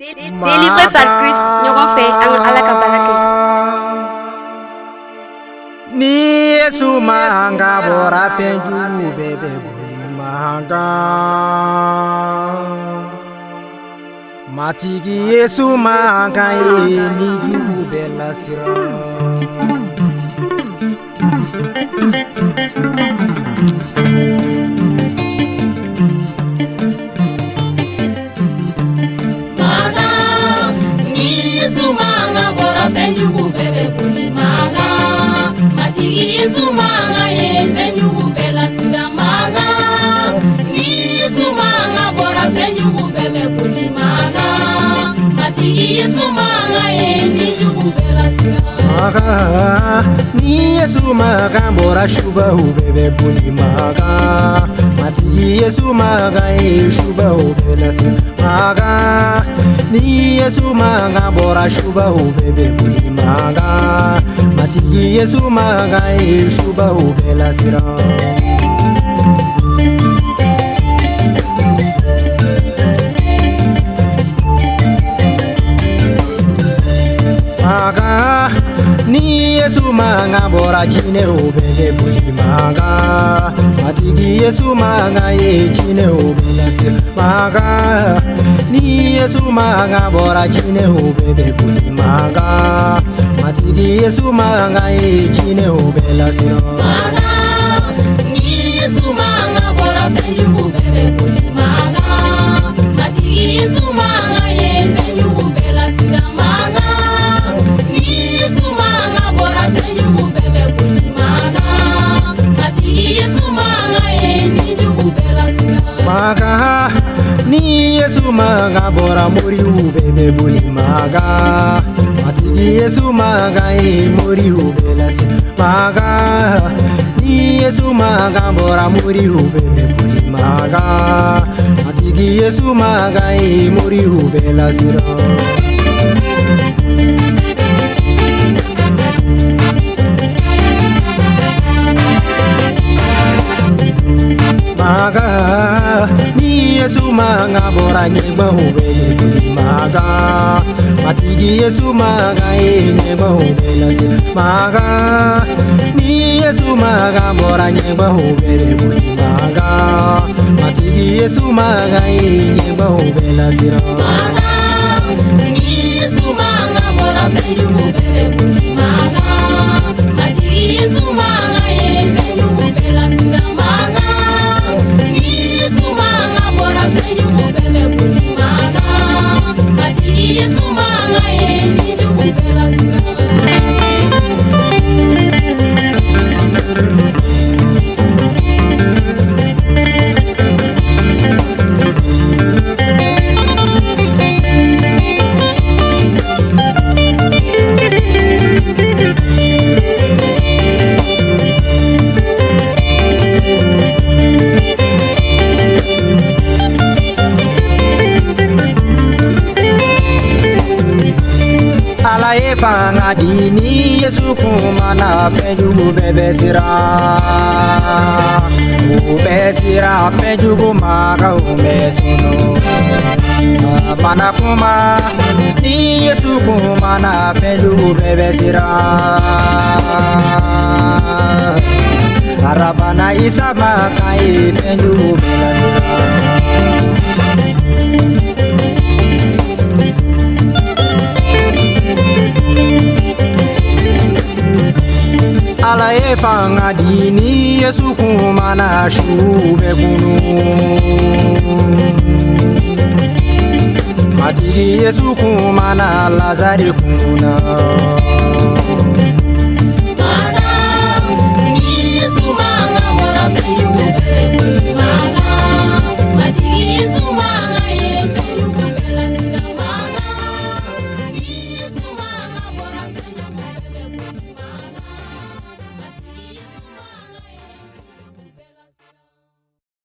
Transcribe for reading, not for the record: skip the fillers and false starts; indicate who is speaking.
Speaker 1: Délivré par Christ, ɲɔgɔn fɛ an ka Ala ka baara kɛ.
Speaker 2: Ni Yesu manga bɔra fɛn jugu bɛɛ bɛ boli manga. Matigi Yesu manga ye ni jugu bɛɛ lasira.
Speaker 3: Yesu manga ye fenjugu bela sila manga. Yesu manga bora fenjugu bebe kuli manga. Matigi Yesu manga ye fenjugu bela sila
Speaker 2: manga. Ni Yesu manga bora shuba bebe kuli manga. Matigi Yesu manga ye shuba bela sila manga. Ni Yesu manga bora shuba bebe kuli manga. Matigi Yesu manga ye shuba bela sila. Maga ni Yesu manga bora chine bebe buli manga. Matigi Yesu manga ye chine bela sila maga. Ni Yesu manga bora chine bebe buli manga. Matigi Yesu manga ye chine bela sila
Speaker 3: maga. Ni Yesu manga bora fenjugu bebe kuli maga. Matigi Yesu manga ye fenjugu bela sila maga. Ni Yesu manga bora fenjugu bebe kuli maga. Matigi Yesu manga ye fenjugu bela sila
Speaker 2: maga. Ni Yesu manga bora muri bebe buli maga. Matigi Yesu manga ye muri bela sila maga. Ni Yesu manga bora muri bebe buli maga. Matigi Yesu manga ye muri bela sila maga. Ni Yesu manga bora nyeba bebe buli maga. Matigi Yesu manga ye nyeba bela sila maga. Ni Yesu manga bora nyeba bebe buli maga. Matigi Yesu manga ye nyeba bela sila
Speaker 3: maga. Ni Yesu manga bora fenjugu bebe kuli maga. Matigi Yesu manga ye fenjugu bela sila maga. Ni Yesu manga bora fenjugu bebe kuli maga. Matigi Yesu manga ye fenjugu bela sila
Speaker 2: Ala ye fanga di ni Yesu kumana fenjugu bebe sira. Ube sira fenjugu maga ume tuno. Bana kuma ni Yesu kumana fenjugu bebe sira. Arabana isa maka ye fenjugu bebe sira. Ala ye fanga di ni Yesu kumana shube kunu. Matigi Yesu kumana Lazari kuna.